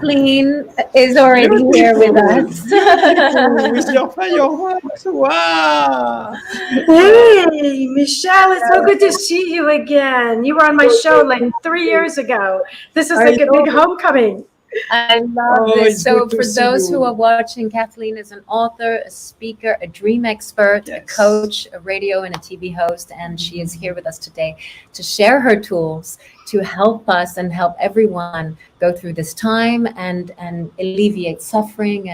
Kathleen is already here with Beautiful, us. beautiful, with your fireworks. Wow. Hey, Michelle, it's so good to see you again. You were on my show like 3 years ago. This is I like a big know. homecoming. I love Oh, this. it's So, good to for see those who are you. watching, Kathleen is an author, a speaker, a dream expert, a Yes. coach, a radio and a TV host, and she is here with us today to share her tools to help us and help everyone go through this time and alleviate suffering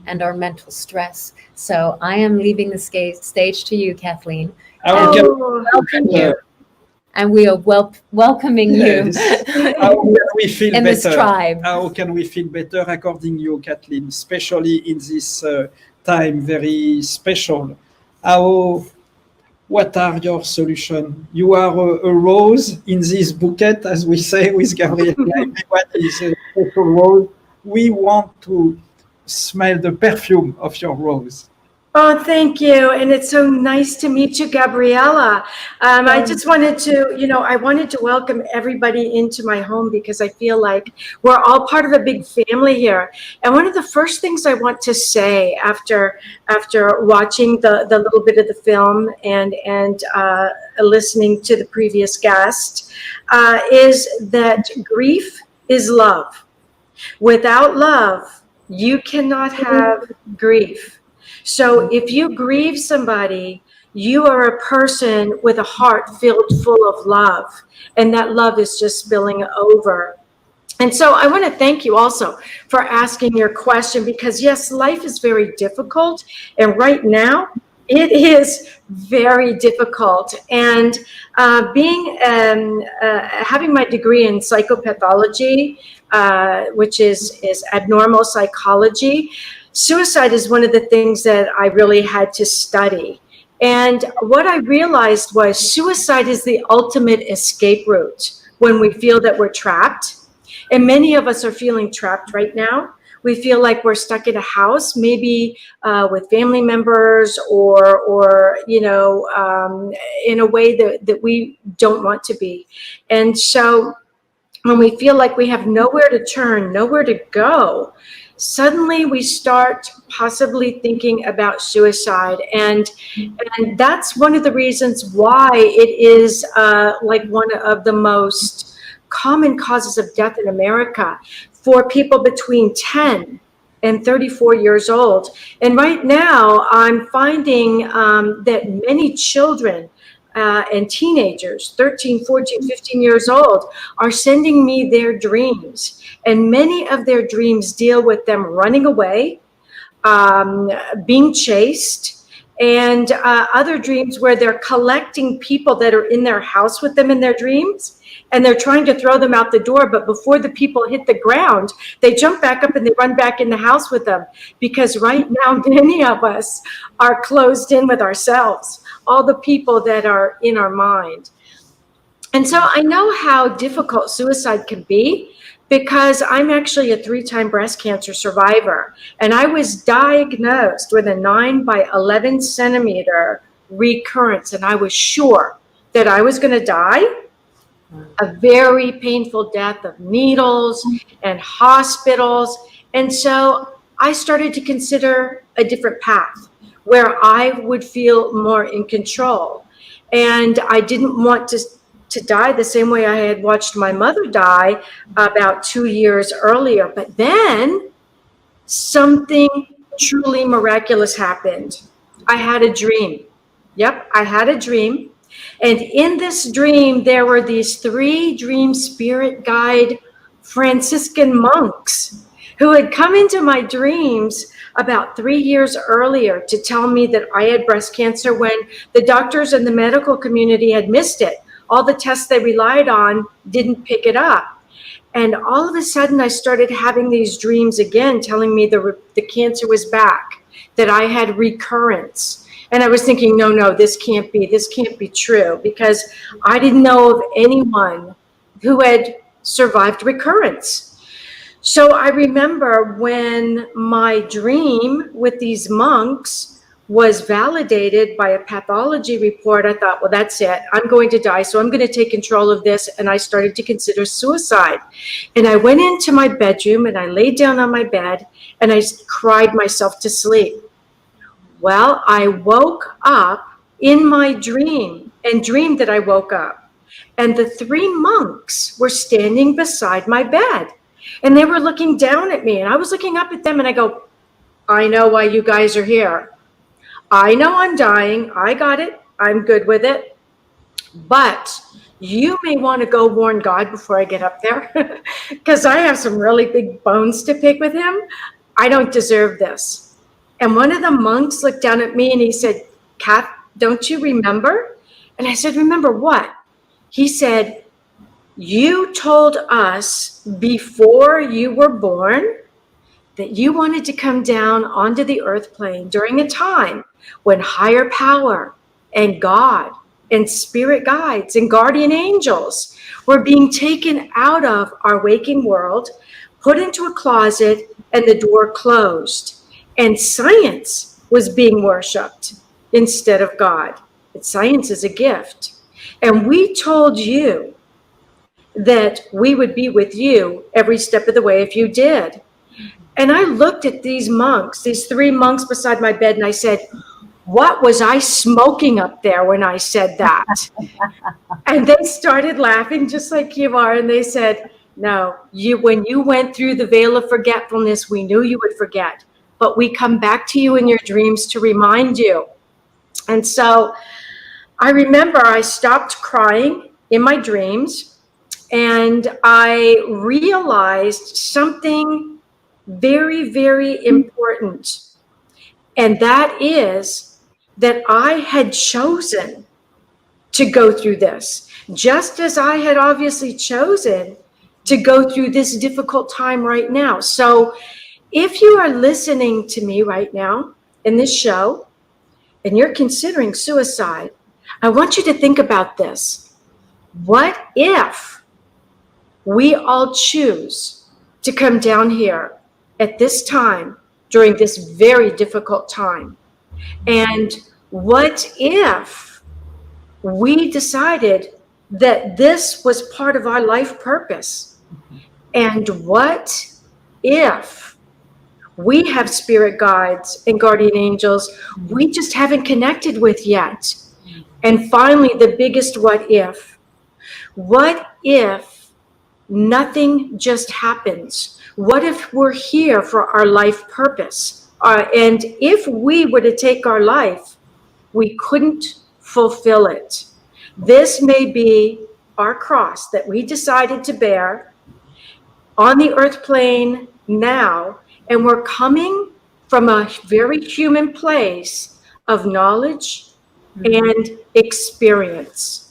and our mental stress. So, I am leaving the stage to you, Kathleen, How and can we Oh, welcome thank you, you. and we are welcoming you yes. How can we feel in this better? tribe. How can we feel better according you, Kathleen, especially in this time very special? How what are your solutions? You are a rose in this bouquet, as we say with Gabriella. Everyone is a special rose. We want to smell the perfume of your rose. Oh, thank you. And it's so nice to meet you, Gabriella. I just wanted to, I wanted to welcome everybody into my home because I feel like we're all part of a big family here. And one of the first things I want to say after watching the little bit of the film and listening to the previous guest is that grief is love. Without love, you cannot have grief. So if you grieve somebody, you are a person with a heart filled full of love, and that love is just spilling over. And so I want to thank you also for asking your question because, yes, life is very difficult. And right now, it is very difficult. And having my degree in psychopathology, which is abnormal psychology, suicide is one of the things that I really had to study. And what I realized was suicide is the ultimate escape route when we feel that we're trapped. And many of us are feeling trapped right now. We feel like we're stuck in a house, maybe with family members or in a way that we don't want to be. And so when we feel like we have nowhere to turn, nowhere to go, suddenly we start possibly thinking about suicide. And that's one of the reasons why it is like one of the most common causes of death in America for people between 10 and 34 years old. And right now, I'm finding that many children and teenagers, 13, 14, 15 years old, are sending me their dreams. And many of their dreams deal with them running away, being chased, and other dreams where they're collecting people that are in their house with them in their dreams, and they're trying to throw them out the door. But before the people hit the ground, they jump back up and they run back in the house with them. Because right now, many of us are closed in with ourselves, all the people that are in our mind. And so I know how difficult suicide can be because I'm actually a 3-time breast cancer survivor. And I was diagnosed with a 9 by 11 centimeter recurrence. And I was sure that I was going to die a very painful death of needles and hospitals. And so I started to consider a different path where I would feel more in control. And I didn't want to die the same way I had watched my mother die about 2 years earlier. But then something truly miraculous happened. I had a dream. Yep, I had a dream. And in this dream, there were these 3 dream spirit guide Franciscan monks who had come into my dreams about 3 years earlier to tell me that I had breast cancer when the doctors and the medical community had missed it. All the tests they relied on didn't pick it up. And all of a sudden, I started having these dreams again, telling me the cancer was back, that I had recurrence. And I was thinking, no, this can't be true, because I didn't know of anyone who had survived recurrence. So I remember when my dream with these monks was validated by a pathology report, I thought, well, that's it. I'm going to die, so I'm going to take control of this. And I started to consider suicide. And I went into my bedroom and I laid down on my bed and I cried myself to sleep. Well, I woke up in my dream and dreamed that I woke up. And the 3 monks were standing beside my bed. And they were looking down at me. And I was looking up at them and I go, I know why you guys are here. I know I'm dying. I got it. I'm good with it. But you may want to go warn God before I get up there, because I have some really big bones to pick with him. I don't deserve this. And one of the monks looked down at me and he said, Kath, don't you remember? And I said, remember what? He said, you told us before you were born that you wanted to come down onto the earth plane during a time when higher power and God and spirit guides and guardian angels were being taken out of our waking world, put into a closet, and the door closed. And science was being worshipped instead of God. But science is a gift. And we told you that we would be with you every step of the way if you did. And I looked at these monks, these 3 monks beside my bed, and I said, what was I smoking up there when I said that? And they started laughing just like you are. And they said, no, when you went through the veil of forgetfulness, we knew you would forget. But we come back to you in your dreams to remind you. And so I remember I stopped crying in my dreams. And I realized something very, very important. And that is that I had chosen to go through this, just as I had obviously chosen to go through this difficult time right now. So if you are listening to me right now in this show and you're considering suicide, I want you to think about this. What if we all choose to come down here at this time during this very difficult time? And what if we decided that this was part of our life purpose? And what if we have spirit guides and guardian angels we just haven't connected with yet? And finally, the biggest what if. What if nothing just happens? What if we're here for our life purpose? And if we were to take our life, we couldn't fulfill it. This may be our cross that we decided to bear on the earth plane now, and we're coming from a very human place of knowledge and experience.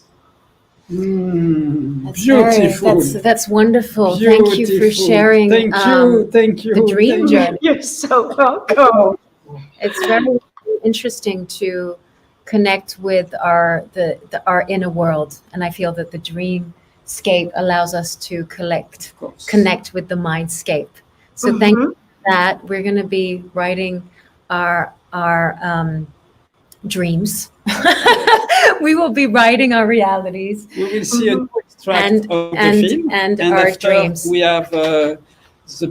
Beautiful. That's wonderful. Beautiful. Thank you for sharing. Thank you. The dream journey. You're so welcome. It's very interesting to connect with our inner world, and I feel that the dreamscape allows us to connect with the mindscape. So thank you for that. We're going to be writing our dreams. We will be writing our realities. We will see an extract of the film, and our after dreams. we have the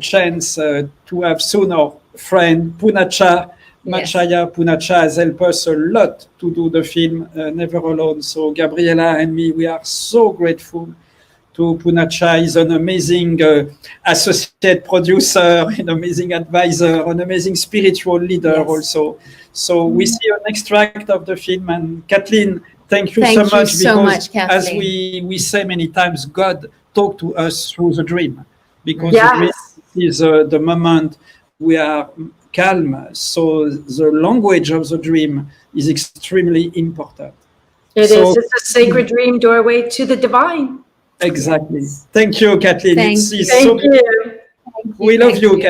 chance to have soon our friend Punacha, Machaya Punacha, has helped us a lot to do the film Never Alone. So Gabriela and me, we are so grateful to Punacha. He's an amazing associate producer, an amazing advisor, an amazing spiritual leader also. So we see an extract of the film. And Kathleen, thank you so much, because as we say many times, God talked to us through the dream, because the dream is the moment we are calm. So the language of the dream is extremely important. It's a sacred dream doorway to the divine. Exactly. Thank you, Kathleen. Thank you. We love you, Kathleen.